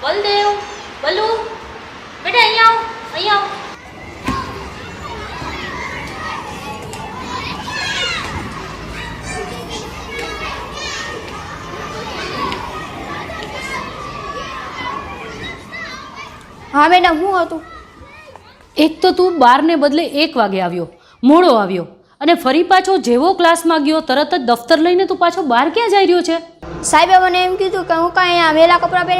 Baldev, blue, બેટા અહીંયા આવ, અહીંયા આવ. હા મેડમ, શું હતું? એક તો તું 12 ને બદલે 1 વાગે આવ્યો, મોડો આવ્યો, અને ફરી પાછો જેવો ક્લાસમાં ગયો તરત જ દફતર લઈને તું પાછો બહાર ક્યાં જઈ રહ્યો છે? સાહેબે મને એમ કીધું કે હું કાંઈ અહીંયા વેલા કપડાં પહેરી